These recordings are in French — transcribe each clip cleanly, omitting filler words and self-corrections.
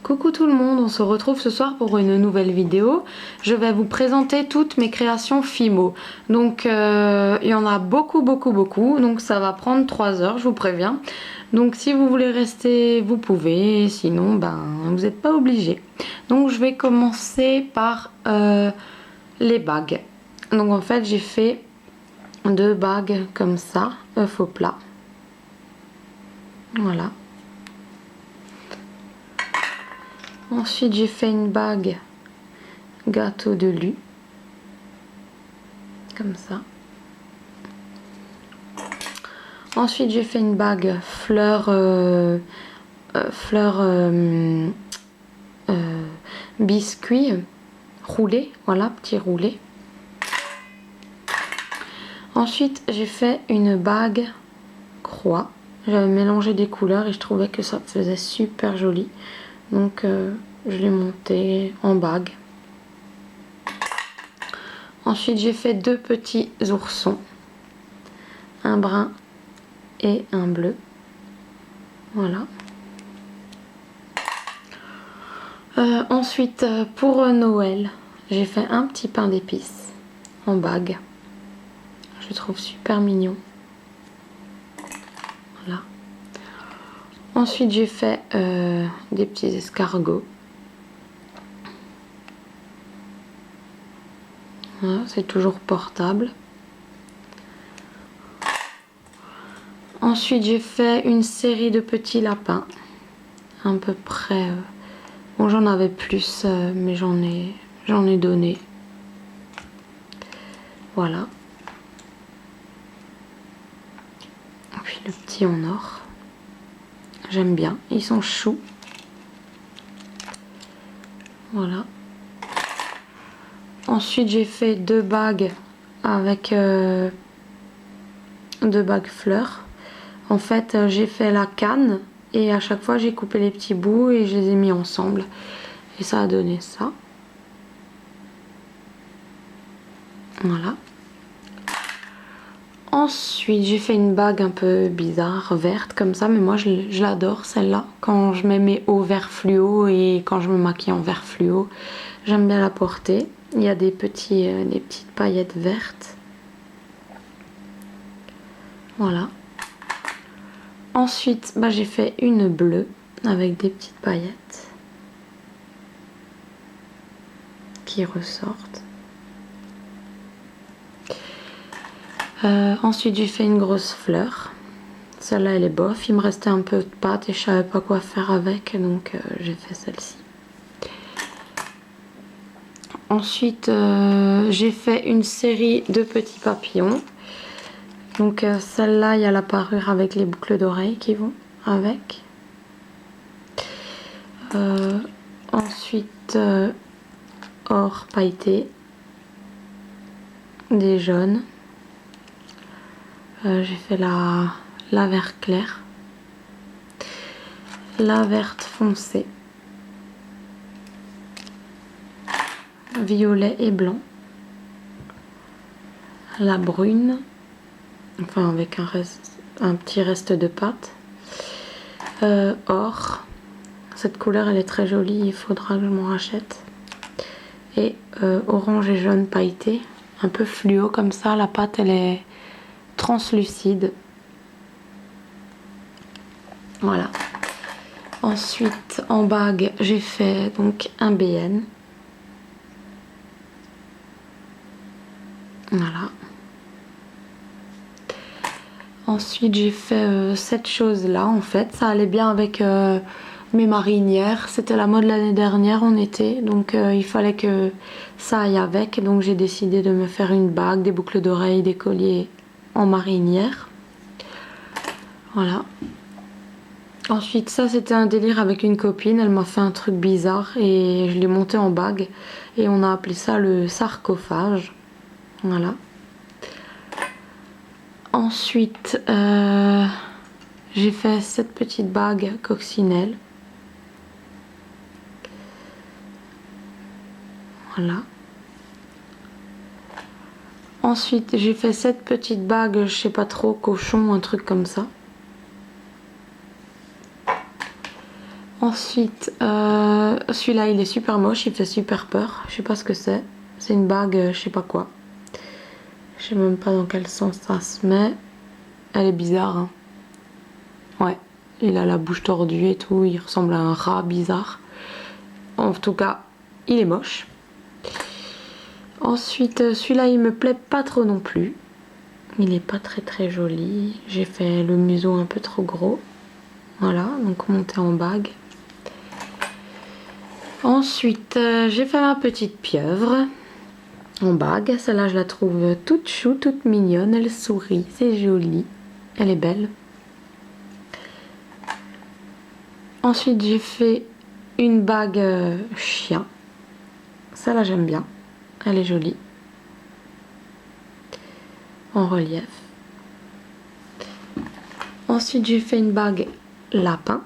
Coucou tout le monde, on se retrouve ce soir pour une nouvelle vidéo. Je vais vous présenter toutes mes créations Fimo. Donc il y en a beaucoup, donc ça va prendre 3 heures, je vous préviens. Donc si vous voulez rester, vous pouvez, sinon vous n'êtes pas obligé. Donc je vais commencer par les bagues. Donc en fait j'ai fait 2 bagues comme ça, œuf au plat. Voilà. Ensuite, j'ai fait une bague gâteau de lu, comme ça. Ensuite, j'ai fait une bague fleur, biscuit roulé, voilà, petit roulé. Ensuite, j'ai fait une bague croix. J'avais mélangé des couleurs et je trouvais que ça faisait super joli. Donc je l'ai monté en bague. Ensuite j'ai fait 2 petits oursons, un brun et un bleu. Voilà. Ensuite pour Noël, j'ai fait un petit pain d'épices en bague. Je le trouve super mignon. Voilà. Ensuite j'ai fait des petits escargots. Voilà, c'est toujours portable. Ensuite j'ai fait une série de petits lapins. À peu près... bon, j'en avais plus, mais j'en ai donné. Voilà. Et puis le petit en or. J'aime bien, ils sont choux. Voilà. Ensuite j'ai fait 2 bagues avec 2 bagues fleurs. En fait j'ai fait la canne et à chaque fois j'ai coupé les petits bouts et je les ai mis ensemble. Et ça a donné ça. Voilà. Ensuite j'ai fait une bague un peu bizarre, verte comme ça, mais moi je l'adore celle-là. Quand je mets mes hauts vert fluo et quand je me maquille en vert fluo, j'aime bien la porter. Il y a des petites paillettes vertes. Voilà. Ensuite j'ai fait une bleue avec des petites paillettes qui ressortent. Ensuite j'ai fait une grosse fleur. Celle-là elle est bof, il me restait un peu de pâte et je savais pas quoi faire avec, donc j'ai fait celle-ci. Ensuite j'ai fait une série de petits papillons. Donc celle-là il y a la parure avec les boucles d'oreilles qui vont avec. Ensuite or pailleté, des jaunes. J'ai fait la vert clair, la verte foncée, violet et blanc, la brune, enfin avec un petit reste de pâte, or, cette couleur elle est très jolie, il faudra que je m'en rachète, et orange et jaune pailleté, un peu fluo comme ça, la pâte elle est translucide. Voilà. Ensuite en bague j'ai fait donc un BN. Voilà. Ensuite j'ai fait cette chose là, en fait ça allait bien avec mes marinières, c'était la mode l'année dernière en été, donc il fallait que ça aille avec, donc j'ai décidé de me faire une bague, des boucles d'oreilles, des colliers en marinière. Voilà. Ensuite ça c'était un délire avec une copine, elle m'a fait un truc bizarre et je l'ai monté en bague et on a appelé ça le sarcophage. Voilà. Ensuite j'ai fait cette petite bague coccinelle. Voilà. Ensuite j'ai fait cette petite bague, je sais pas trop, cochon, un truc comme ça. Ensuite, celui-là il est super moche, il fait super peur. Je sais pas ce que c'est. C'est une bague, je sais pas quoi. Je sais même pas dans quel sens ça se met. Elle est bizarre, hein. Ouais, il a la bouche tordue et tout, il ressemble à un rat bizarre. En tout cas, il est moche. Ensuite, celui-là il me plaît pas trop non plus. Il est pas très joli. J'ai fait le museau un peu trop gros. Voilà, donc monté en bague. Ensuite, j'ai fait ma petite pieuvre en bague. Celle-là, je la trouve toute chou, toute mignonne. Elle sourit, c'est joli. Elle est belle. Ensuite, j'ai fait une bague chien. Celle-là, j'aime bien. Elle est jolie. En relief. Ensuite, j'ai fait une bague lapin.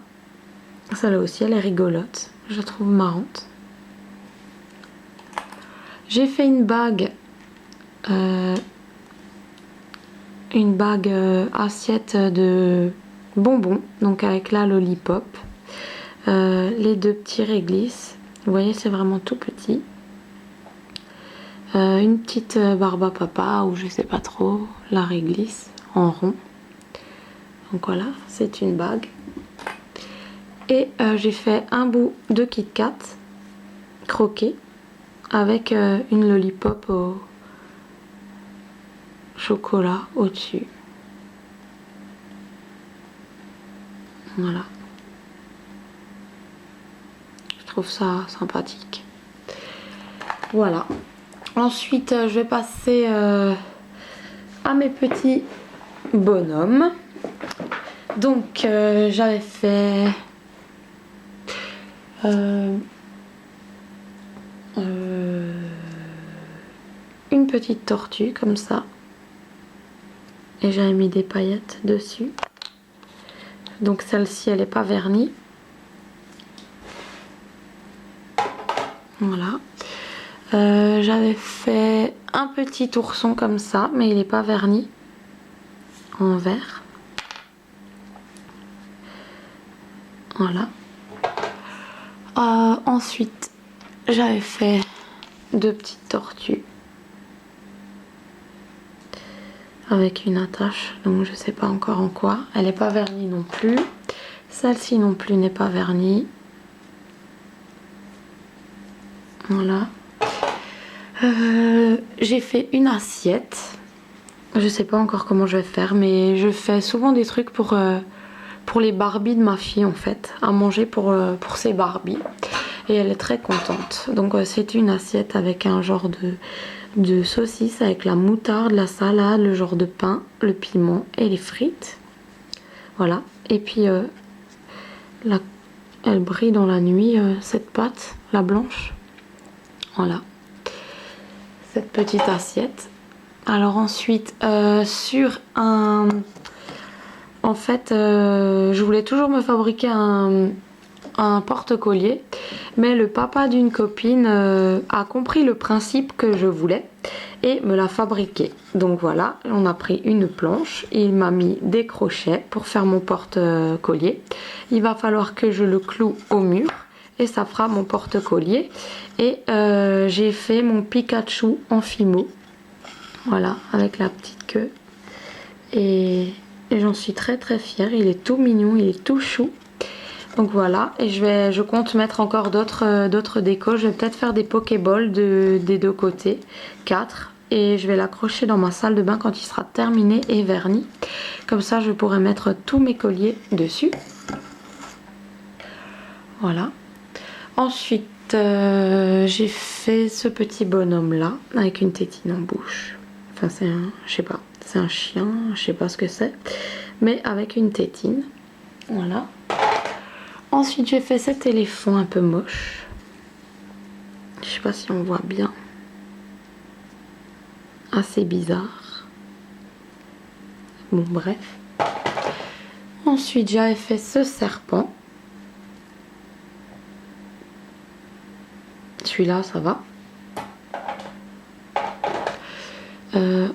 Celle-là aussi, elle est rigolote. Je la trouve marrante. J'ai fait une bague assiette de bonbons, donc avec la lollipop, les deux petits réglisses. Vous voyez, c'est vraiment tout petit. Une petite barbe à papa ou je sais pas trop, la réglisse en rond. Donc voilà, c'est une bague. Et j'ai fait un bout de Kit Kat croqué avec une lollipop au chocolat au-dessus. Voilà. Je trouve ça sympathique. Voilà. Ensuite, je vais passer à mes petits bonhommes. Donc, j'avais fait une petite tortue comme ça. Et j'avais mis des paillettes dessus. Donc celle-ci, elle n'est pas vernie. Voilà. J'avais fait un petit ourson comme ça, mais il n'est pas verni. En vert. Voilà. Ensuite, j'avais fait deux petites tortues. Avec une attache, donc je sais pas encore en quoi. Elle n'est pas vernie non plus. Celle-ci non plus n'est pas vernie. Voilà. J'ai fait une assiette. Je sais pas encore comment je vais faire, mais je fais souvent des trucs pour les Barbies de ma fille en fait, à manger pour ses Barbies. Et elle est très contente. Donc c'est une assiette avec un genre de saucisse avec la moutarde, la salade, le genre de pain, le piment et les frites. Voilà. Et puis elle brille dans la nuit cette pâte, la blanche. Voilà. Cette petite assiette. Alors ensuite sur un... En fait je voulais toujours me fabriquer un porte-collier, mais le papa d'une copine a compris le principe que je voulais et me l'a fabriqué. Donc voilà, on a pris une planche, il m'a mis des crochets pour faire mon porte-collier. Il va falloir que je le cloue au mur et ça fera mon porte-collier. Et j'ai fait mon Pikachu en fimo, voilà, avec la petite queue. Et j'en suis très fière, il est tout mignon, il est tout chou. Donc voilà, et je compte mettre encore d'autres décos. Je vais peut-être faire des pokéballs des deux côtés, 4. Et je vais l'accrocher dans ma salle de bain quand il sera terminé et verni. Comme ça, je pourrai mettre tous mes colliers dessus. Voilà. Ensuite, j'ai fait ce petit bonhomme là, avec une tétine en bouche. Enfin, c'est un, je sais pas, c'est un chien, je sais pas ce que c'est. Mais avec une tétine. Voilà. Ensuite, j'ai fait cet éléphant un peu moche. Je sais pas si on voit bien. Assez bizarre. Bon, bref. Ensuite, j'avais fait ce serpent. Celui-là, ça va.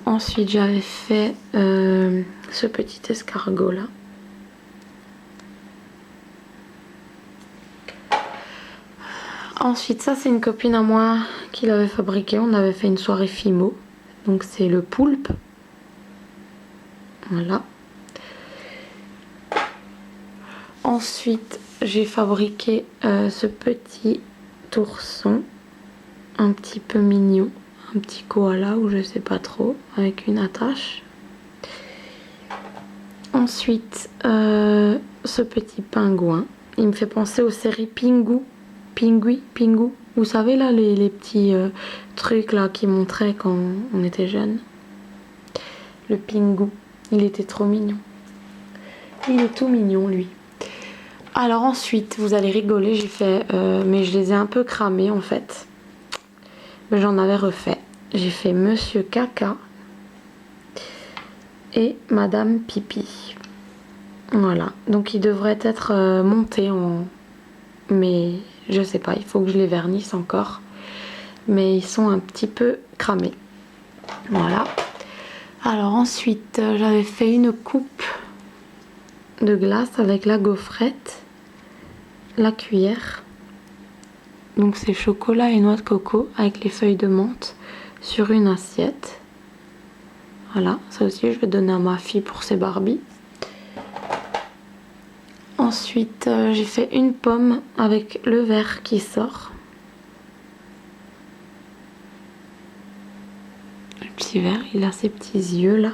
Ensuite, j'avais fait ce petit escargot là. Ensuite, ça c'est une copine à moi qui l'avait fabriqué. On avait fait une soirée Fimo. Donc c'est le poulpe. Voilà. Ensuite, j'ai fabriqué ce petit ourson. Un petit peu mignon. Un petit koala ou je sais pas trop. Avec une attache. Ensuite, ce petit pingouin. Il me fait penser aux séries Pingu. Pingu. Vous savez là les petits trucs là qui montraient quand on était jeune. Le Pingu. Il était trop mignon. Il est tout mignon lui. Alors ensuite, vous allez rigoler, j'ai fait... mais je les ai un peu cramés en fait. Mais j'en avais refait. J'ai fait Monsieur Caca et Madame Pipi. Voilà. Donc ils devraient être montés en... Mais je sais pas, il faut que je les vernisse encore. Mais ils sont un petit peu cramés. Voilà. Alors ensuite, j'avais fait une coupe de glace avec la gaufrette, la cuillère. Donc c'est chocolat et noix de coco avec les feuilles de menthe sur une assiette. Voilà, ça aussi je vais donner à ma fille pour ses Barbies. Ensuite, j'ai fait une pomme avec le verre qui sort. Le petit verre, il a ses petits yeux là.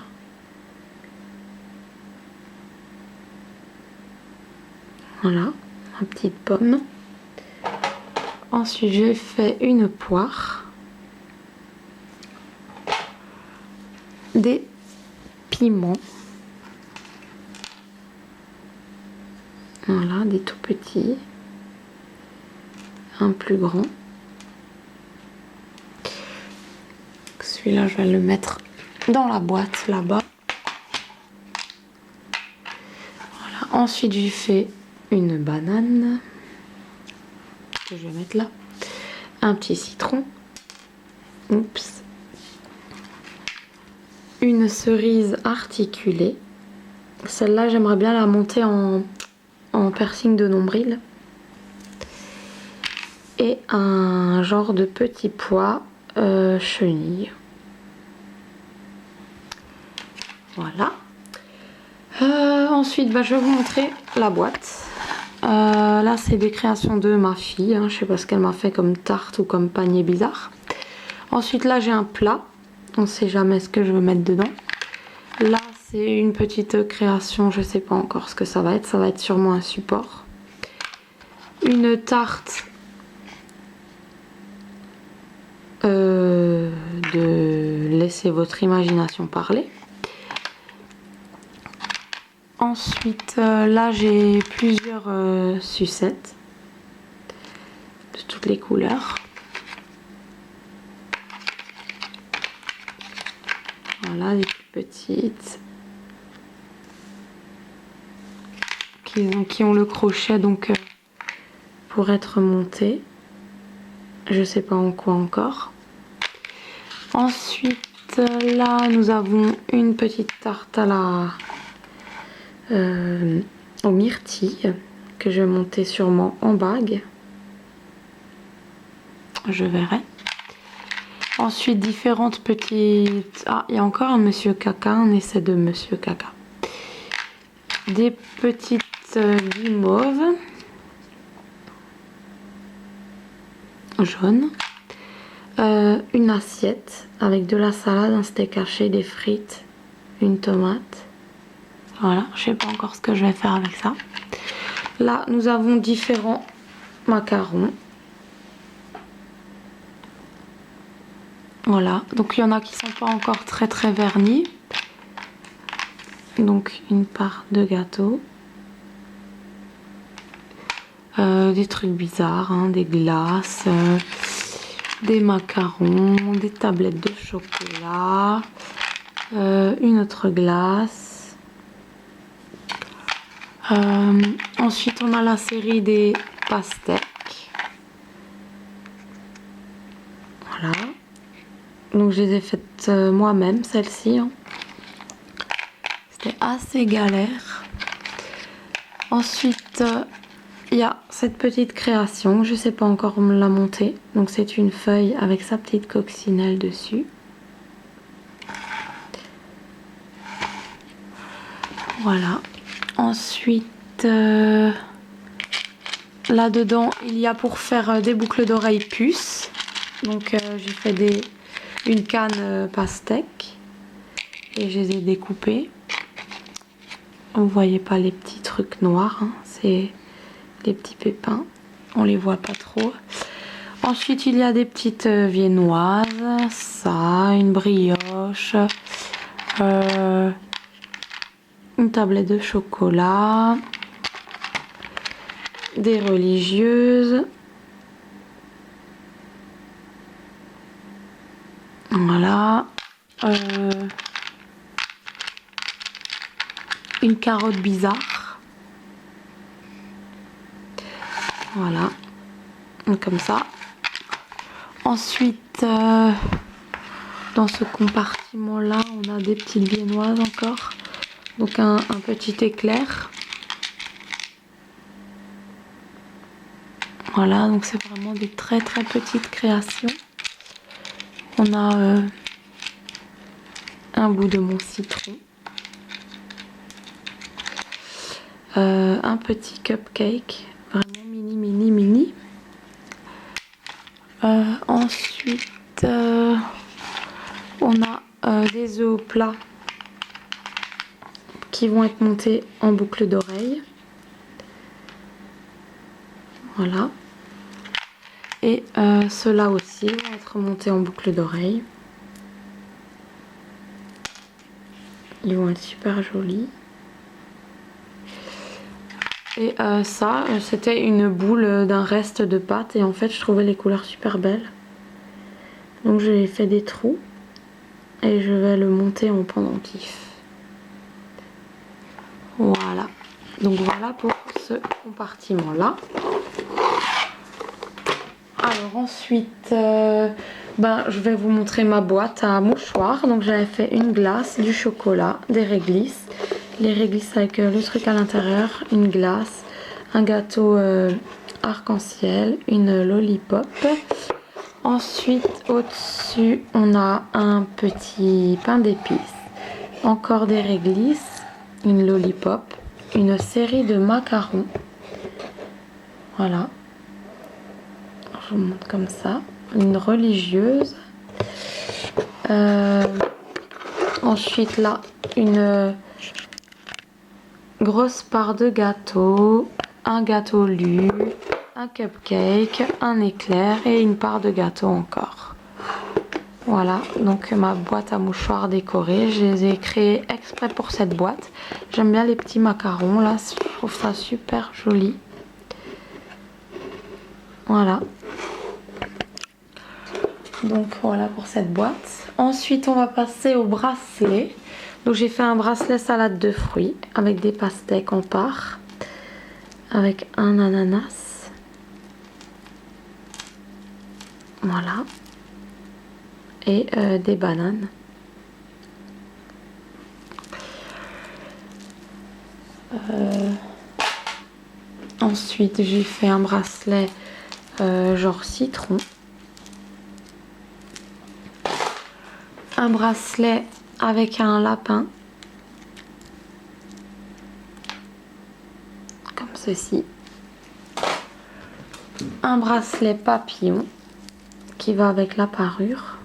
Voilà, ma petite pomme. Ensuite, j'ai fait une poire. Des piments. Voilà, des tout petits. Un plus grand. Celui-là, je vais le mettre dans la boîte là-bas. Voilà. Ensuite, j'ai fait une banane. Que je vais mettre là. Un petit citron. Oups. Une cerise articulée. Celle-là, j'aimerais bien la monter en piercing de nombril. Et un genre de petit pois chenille. Voilà. Ensuite, je vais vous montrer la boîte. Là, c'est des créations de ma fille. Hein. Je sais pas ce qu'elle m'a fait comme tarte ou comme panier bizarre. Ensuite, là, j'ai un plat. On sait jamais ce que je veux mettre dedans. Là, c'est une petite création. Je sais pas encore ce que ça va être. Ça va être sûrement un support. Une tarte de laisser votre imagination parler. Ensuite, là j'ai plusieurs sucettes de toutes les couleurs. Voilà, des petites qui ont le crochet donc pour être montées. Je sais pas en quoi encore. Ensuite, là nous avons une petite tarte à la aux myrtilles que je vais monter sûrement en bague. Je verrai. Ensuite, différentes petites... Ah, il y a encore un Monsieur Caca, un essai de Monsieur Caca. Des petites guimauves jaunes. Une assiette avec de la salade, un steak haché, des frites, une tomate. Voilà, je sais pas encore ce que je vais faire avec ça. Là, nous avons différents macarons. Voilà, donc il y en a qui sont pas encore très vernis. Donc une part de gâteau. Des trucs bizarres, hein, des glaces, des macarons, des tablettes de chocolat, une autre glace. Ensuite on a la série des pastèques. Voilà. Donc je les ai faites moi-même, celles-ci. Hein. C'était assez galère. Ensuite, il il y a cette petite création, je sais pas encore la monter. Donc c'est une feuille avec sa petite coccinelle dessus. Voilà. Ensuite, là-dedans, il y a pour faire des boucles d'oreilles puces. Donc j'ai fait une canne pastèque et je les ai découpées. Vous voyez pas les petits trucs noirs, hein, c'est les petits pépins. On les voit pas trop. Ensuite, il y a des petites viennoises, ça, une brioche, une tablette de chocolat, des religieuses. Voilà. Une carotte bizarre. Voilà. Comme ça. Ensuite, dans ce compartiment-là, on a des petites viennoises encore. Donc un petit éclair. Voilà, donc c'est vraiment des très très petites créations. On a un bout de mon citron. Un petit cupcake, vraiment mini mini mini. Ensuite, on a des œufs plats qui vont être montés en boucle d'oreille. Voilà. Et ceux-là aussi vont être montés en boucle d'oreille. Ils vont être super jolis. Et ça, c'était une boule d'un reste de pâte. Et en fait, je trouvais les couleurs super belles. Donc, j'ai fait des trous. Et je vais le monter en pendentif. Voilà. Donc, voilà pour ce compartiment-là. Alors, ensuite, je vais vous montrer ma boîte à mouchoirs. Donc, j'avais fait une glace, du chocolat, des réglisses. Les réglisses avec le truc à l'intérieur, une glace, un gâteau arc-en-ciel, une lollipop. Ensuite, au-dessus, on a un petit pain d'épices, encore des réglisses, une lollipop, une série de macarons. Voilà. Je vous montre comme ça. Une religieuse. Ensuite, là, une grosse part de gâteau, un gâteau lu, un cupcake, un éclair et une part de gâteau encore. Voilà, donc ma boîte à mouchoirs décorée, je les ai créées exprès pour cette boîte. J'aime bien les petits macarons là, je trouve ça super joli. Voilà. Donc voilà pour cette boîte. Ensuite, on va passer au bracelet. Donc j'ai fait un bracelet salade de fruits avec des pastèques en part, avec un ananas. Voilà. Et des bananes. Ensuite, j'ai fait un bracelet genre citron. Un bracelet avec un lapin. Comme ceci. Un bracelet papillon qui va avec la parure.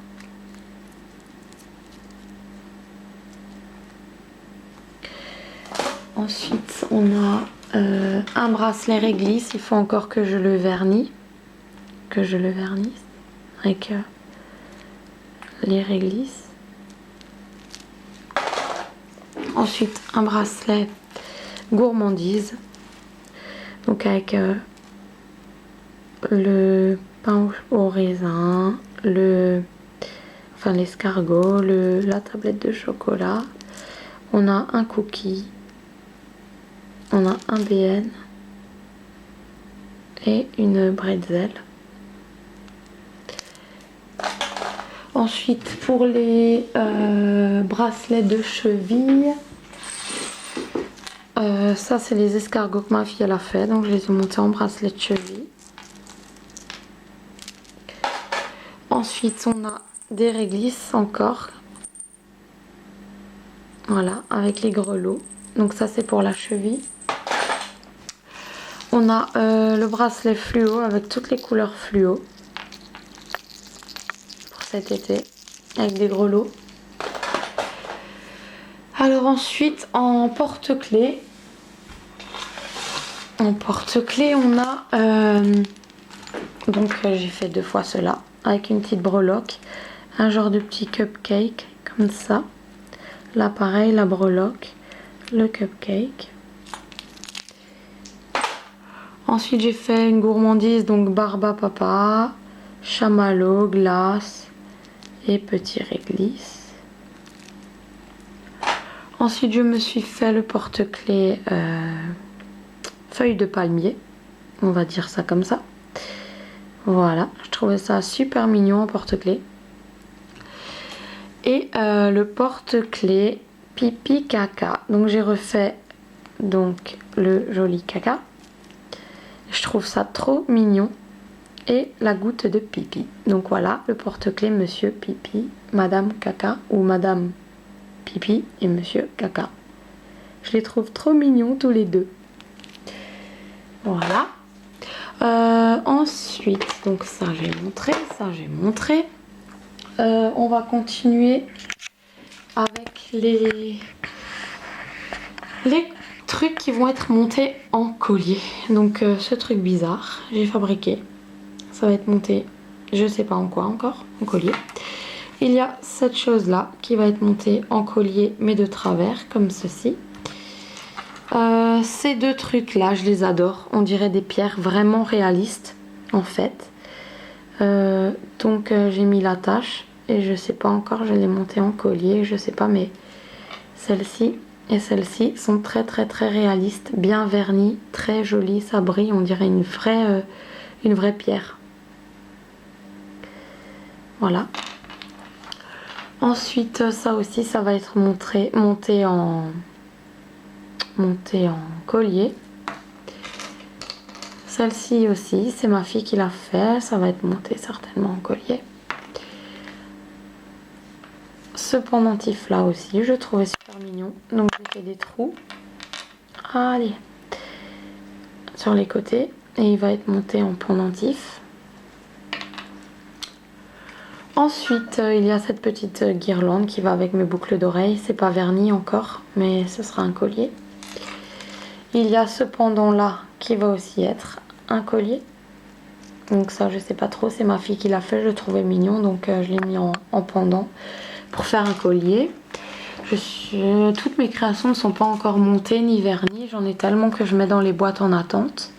Ensuite, on a un bracelet réglisse. Il faut encore que je le vernisse. Avec les réglisses. Ensuite, un bracelet gourmandise. Donc avec le pain au raisin, l'escargot, la tablette de chocolat. On a un cookie. On a un BN et une bretzel. Ensuite, pour les bracelets de cheville, Ça c'est les escargots que ma fille elle a fait, donc je les ai montés en bracelet de cheville. Ensuite on a des réglisses encore, voilà, avec les grelots, donc ça c'est pour la cheville. On a le bracelet fluo avec toutes les couleurs fluo pour cet été, avec des grelots. Alors ensuite en porte-clés, on a donc j'ai fait 2 fois cela avec une petite breloque, un genre de petit cupcake comme ça. Là pareil, la breloque, le cupcake. Ensuite j'ai fait une gourmandise, donc barba papa, chamallow, glace et petit réglisse. Ensuite je me suis fait le porte-clés feuille de palmier, on va dire ça comme ça. Voilà, je trouvais ça super mignon en porte-clés. Et le porte-clés pipi caca, donc j'ai refait donc le joli caca. Je trouve ça trop mignon. Et la goutte de pipi. Donc voilà, le porte-clés monsieur pipi, madame caca ou madame pipi et monsieur caca. Je les trouve trop mignons tous les deux. Voilà. Ensuite, donc ça j'ai montré, on va continuer avec les trucs qui vont être montés en collier. Donc ce truc bizarre, j'ai fabriqué. Ça va être monté, je sais pas en quoi encore, en collier. Il y a cette chose là qui va être montée en collier mais de travers comme ceci. Ces 2 trucs là je les adore, on dirait des pierres vraiment réalistes en fait. Donc j'ai mis l'attache et je sais pas encore, je l'ai monté en collier, je sais pas, mais celle-ci et celle-ci sont très réalistes, bien vernies, très jolies, ça brille, on dirait une vraie pierre. Voilà. Ensuite ça aussi ça va être monté en collier. Celle-ci aussi c'est ma fille qui l'a fait, ça va être monté certainement en collier. Ce pendentif là aussi je trouvais super mignon, donc j'ai fait des trous, allez, sur les côtés et il va être monté en pendentif. Ensuite il y a cette petite guirlande qui va avec mes boucles d'oreilles, c'est pas verni encore mais ce sera un collier. Il y a ce pendant là qui va aussi être un collier, donc ça je sais pas trop, c'est ma fille qui l'a fait, je le trouvais mignon donc je l'ai mis en pendant pour faire un collier. Toutes mes créations ne sont pas encore montées ni vernies, j'en ai tellement que je mets dans les boîtes en attente.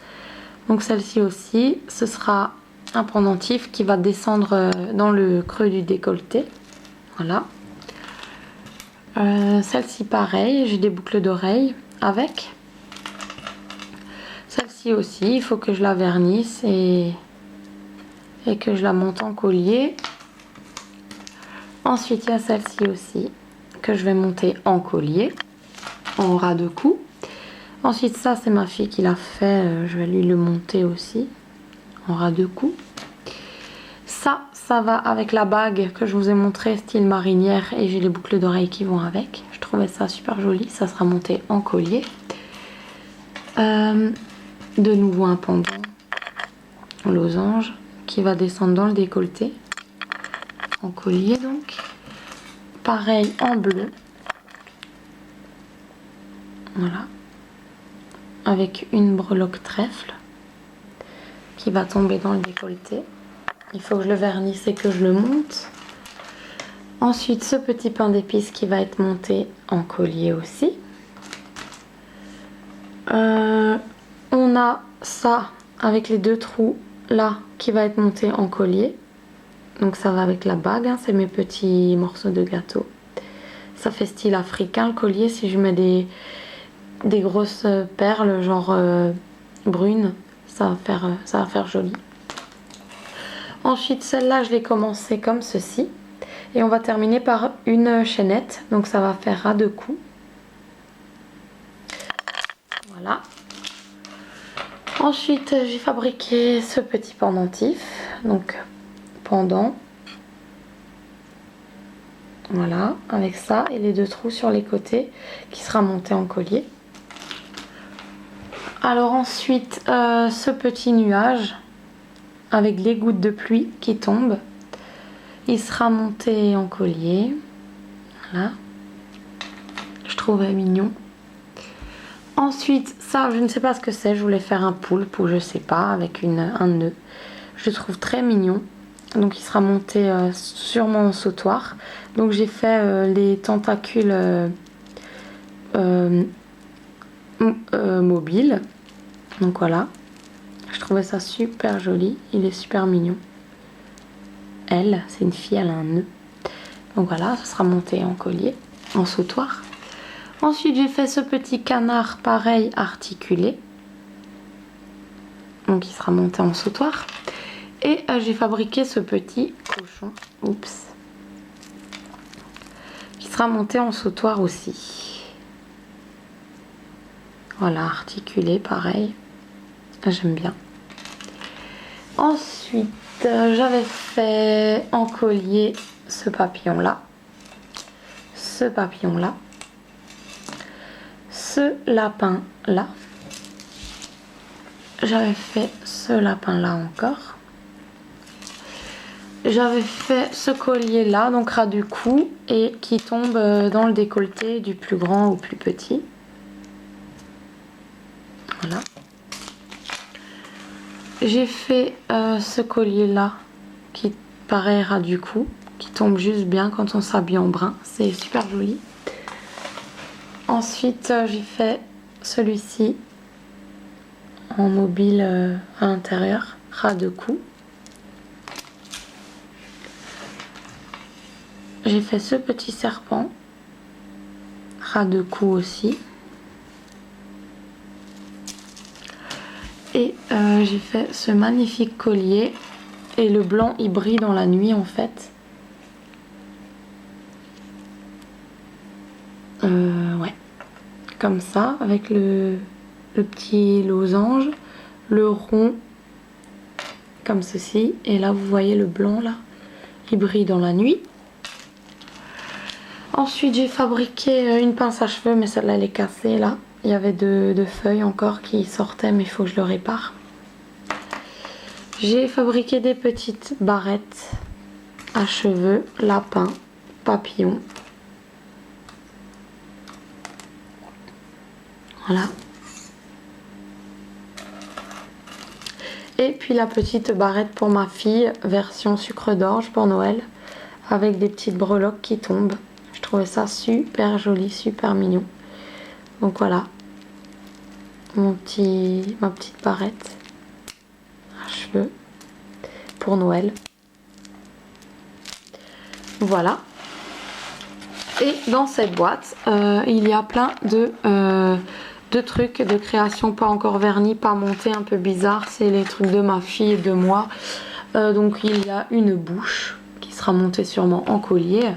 Donc celle-ci aussi, ce sera un pendentif qui va descendre dans le creux du décolleté. Voilà. Celle-ci pareil, j'ai des boucles d'oreilles avec. Celle-ci aussi, il faut que je la vernisse et que je la monte en collier. Ensuite, il y a celle-ci aussi que je vais monter en collier, en ras de cou. Ensuite, ça, c'est ma fille qui l'a fait. Je vais lui le monter aussi en ras de cou. Ça va avec la bague que je vous ai montré, style marinière, et j'ai les boucles d'oreilles qui vont avec. Je trouvais ça super joli. Ça sera monté en collier. De nouveau un pendant en losange qui va descendre dans le décolleté. En collier donc. Pareil en bleu. Voilà. Avec une breloque trèfle qui va tomber dans le décolleté. Il faut que je le vernisse et que je le monte. Ensuite, ce petit pain d'épices qui va être monté en collier aussi. On a ça avec les 2 trous là qui va être monté en collier. Donc ça va avec la bague, hein, c'est mes petits morceaux de gâteau. Ça fait style africain le collier. Si je mets des grosses perles genre brunes, ça va faire joli. Ensuite celle-là je l'ai commencé comme ceci et on va terminer par une chaînette, donc ça va faire ras de cou. Voilà. Ensuite, j'ai fabriqué ce petit pendentif. Donc, pendant. Voilà, avec ça et les 2 trous sur les côtés qui sera monté en collier. Alors ensuite, ce petit nuage avec les gouttes de pluie qui tombent. Il sera monté en collier. Voilà. Je trouvais mignon. Ensuite, ça, je ne sais pas ce que c'est. Je voulais faire un poulpe ou je sais pas, avec un nœud. Je le trouve très mignon. Donc il sera monté sûrement en sautoir. Donc j'ai fait les tentacules mobiles. Donc voilà. Je trouvais ça super joli. Il est super mignon. Elle, c'est une fille, elle a un nœud. Donc voilà, ça sera monté en collier, en sautoir. Ensuite, j'ai fait ce petit canard pareil articulé. Donc il sera monté en sautoir. Et j'ai fabriqué ce petit cochon. Oups. Qui sera monté en sautoir aussi. Voilà, articulé pareil. J'aime bien. Ensuite, j'avais fait en collier ce papillon là. Ce papillon là. Ce lapin là. J'avais fait ce lapin là encore. J'avais fait ce collier là, donc ras du cou, et qui tombe dans le décolleté du plus grand au plus petit. Voilà. J'ai fait ce collier là, qui pareil ras du cou, qui tombe juste bien quand on s'habille en brun. C'est super joli. Ensuite, j'ai fait celui-ci en mobile à l'intérieur, ras de cou. J'ai fait ce petit serpent, ras de cou aussi. Et j'ai fait ce magnifique collier. Et le blanc, il brille dans la nuit en fait. Ouais. Comme ça, avec le petit losange, le rond, comme ceci. Et là, vous voyez le blanc là, il brille dans la nuit. Ensuite, j'ai fabriqué une pince à cheveux, mais celle-là, elle est cassée, là. Il y avait deux feuilles encore qui sortaient, mais il faut que je le répare. J'ai fabriqué des petites barrettes à cheveux, lapin, papillon. Voilà. Et puis la petite barrette pour ma fille, version sucre d'orge pour Noël, avec des petites breloques qui tombent. Je trouvais ça super joli, super mignon. Donc voilà, ma petite barrette à cheveux pour Noël. Voilà. Et dans cette boîte, il y a plein de trucs de création pas encore vernis, pas montés, un peu bizarre. C'est les trucs de ma fille et de moi. Donc il y a une bouche qui sera montée sûrement en collier.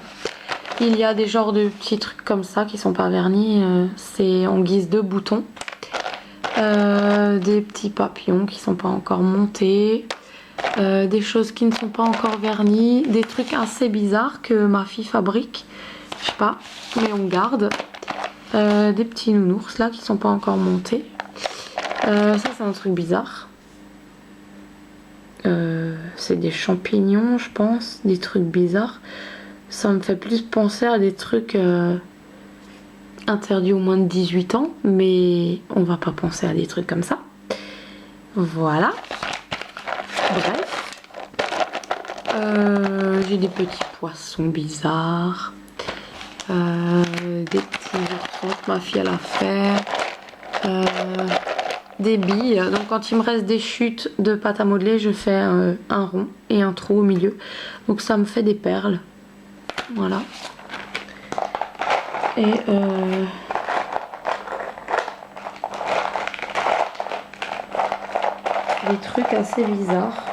Il y a des genres de petits trucs comme ça qui sont pas vernis. C'est en guise de boutons. Des petits papillons qui sont pas encore montés. Des choses qui ne sont pas encore vernis. Des trucs assez bizarres que ma fille fabrique. Je sais pas, mais on garde. Des petits nounours là qui sont pas encore montés. Ça c'est un truc bizarre. C'est des champignons je pense, des trucs bizarres. Ça me fait plus penser à des trucs interdits aux moins de 18 ans, mais on va pas penser à des trucs comme ça. Voilà. Bref. J'ai des petits poissons bizarres. Des petits oursons que ma fille elle a fait. Des billes. Donc quand il me reste des chutes de pâte à modeler, je fais un rond et un trou au milieu. Donc ça me fait des perles. Voilà. Et des trucs assez bizarres.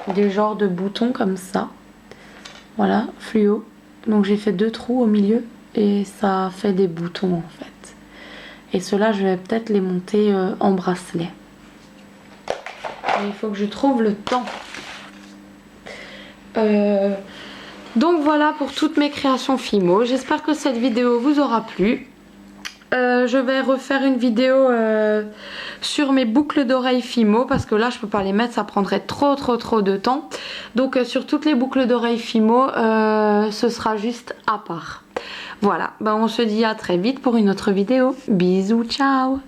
Des genres de boutons comme ça. Voilà, fluo. Donc j'ai fait 2 trous au milieu et ça fait des boutons en fait. Et ceux-là je vais peut-être les monter en bracelet. Mais il faut que je trouve le temps. Donc voilà pour toutes mes créations Fimo. J'espère que cette vidéo vous aura plu. Je vais refaire une vidéo sur mes boucles d'oreilles Fimo parce que là je peux pas les mettre, ça prendrait trop de temps. Donc sur toutes les boucles d'oreilles Fimo, ce sera juste à part. Voilà, ben on se dit à très vite pour une autre vidéo. Bisous, ciao!